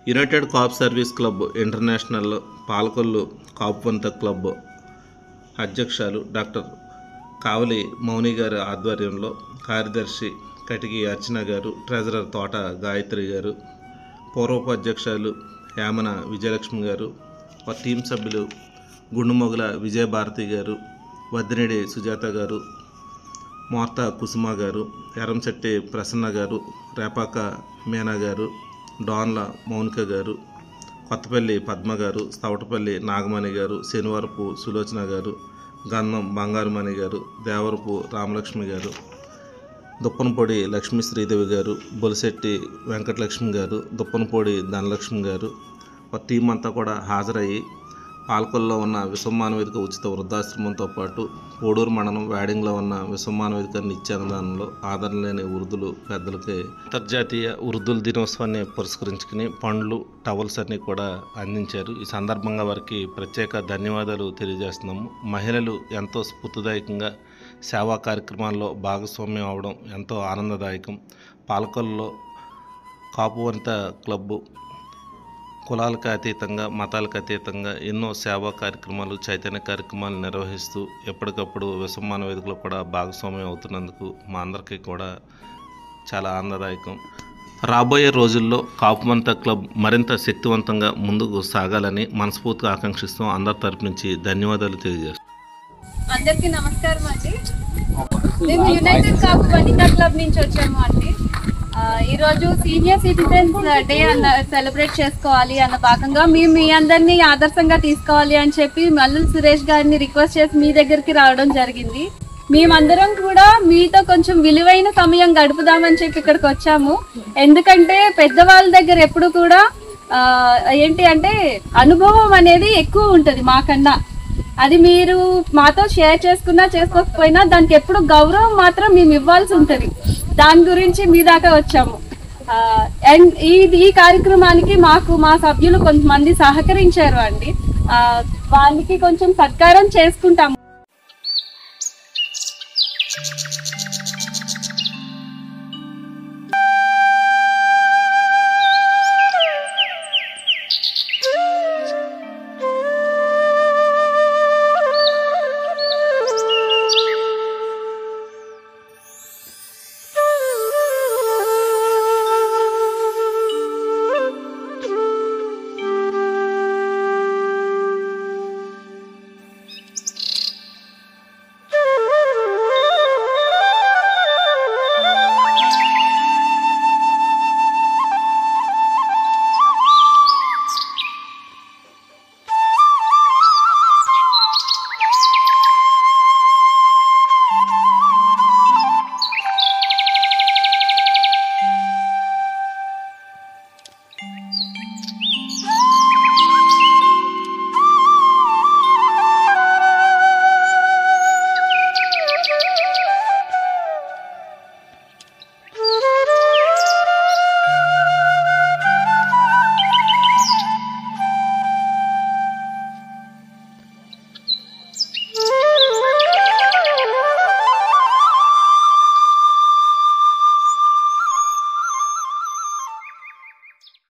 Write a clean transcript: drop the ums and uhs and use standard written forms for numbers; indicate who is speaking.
Speaker 1: United Kapu service club international Palakollu కాపువంత club అధ్యక్షులు doctor Kavali Mouni గారి ఆధ్వర్యంలో కార్యదర్శి కటికి అర్చన గారు, ట్రెజరర్ తోట గాయత్రి గారు, పూర్వోపాధ్యక్షులు యామన విజయలక్ష్మి గారు, టీం సభ్యులు గుండుమొగల విజయభారతి గారు, వద్దినేడి సుజాత గారు, మోర్త కుసుమ గారు, ఎరంశెట్టి ప్రసన్న గారు, రేపాక మీనా గారు, డోన్ల మౌనిక గారు, కొత్తపల్లి పద్మ గారు, స్తవటపల్లి నాగమణి గారు, శనివారపు సులోచన గారు, గంధం బంగారుమణి గారు, దేవరపు రామలక్ష్మి గారు, దుప్పనపొడి లక్ష్మీ శ్రీదేవి గారు, బొలిశెట్టి వెంకటలక్ష్మి గారు, దుప్పనపొడి ధనలక్ష్మి గారు టీం అంతా కూడా హాజరయ్యి పాలకొల్లో ఉన్న విశ్వమానవేదిక ఉచిత వృద్ధాశ్రమంతో పాటు కోడూరు మండలం వేడింగ్లో ఉన్న విశ్వమానవేదిక నిత్యానందంలో ఆదరణ లేని వృద్ధులు పెద్దలకి అంతర్జాతీయ వృద్ధుల దినోత్సవాన్ని పురస్కరించుకుని పండ్లు, టవల్స్ అన్నీ కూడా అందించారు. ఈ సందర్భంగా వారికి ప్రత్యేక ధన్యవాదాలు తెలియజేస్తున్నాము. మహిళలు ఎంతో స్ఫూర్తిదాయకంగా సేవా కార్యక్రమాల్లో భాగస్వామ్యం అవడం ఎంతో ఆనందదాయకం. పాలకొల్లో కాపువంత క్లబ్బు కులాలకు అతీతంగా, మతాలకు అతీతంగా ఎన్నో సేవా కార్యక్రమాలు, చైతన్య కార్యక్రమాలు నిర్వహిస్తూ ఎప్పటికప్పుడు విశ్వమానవేదికలో కూడా భాగస్వామ్యం అవుతున్నందుకు మా అందరికీ కూడా చాలా ఆనందదాయకం. రాబోయే రోజుల్లో కాపువంత క్లబ్ మరింత శక్తివంతంగా ముందుకు సాగాలని మనస్ఫూర్తిగా ఆకాంక్షిస్తాం. అందరి తరపు నుంచి ధన్యవాదాలు తెలియజేస్తాం.
Speaker 2: అందరికీ నమస్కారం అండి. మేము యునైటెడ్ కాపు వనితా క్లబ్ నుంచి వచ్చాము అండి. ఈరోజు సీనియర్ సిటిజన్స్ డే సెలబ్రేట్ చేసుకోవాలి అన్న భాగంగా మేము మీ అందరినీ ఆదర్శంగా తీసుకోవాలి అని చెప్పి మల్లుల సురేష్ గారిని రిక్వెస్ట్ చేసి మీ దగ్గరికి రావడం జరిగింది. మేమందరం కూడా మీతో కొంచెం విలువైన సమయం గడుపుదామని చెప్పి ఇక్కడికి వచ్చాము. ఎందుకంటే పెద్దవాళ్ళ దగ్గర ఎప్పుడు కూడా ఏంటి అంటే అనుభవం అనేది ఎక్కువ ఉంటుంది మాకన్నా. అది మీరు మాతో షేర్ చేసుకున్నా చేసుకోకపోయినా దానికి ఎప్పుడు గౌరవం మాత్రం మేము ఇవ్వాల్సి ఉంటుంది. దాని గురించి మీ దాకా వచ్చాము. అండ్ ఈ కార్యక్రమానికి మా సభ్యులు కొంతమంది సహకరించారు అండి. వాళ్ళకి కొంచెం సత్కారం చేసుకుంటాము.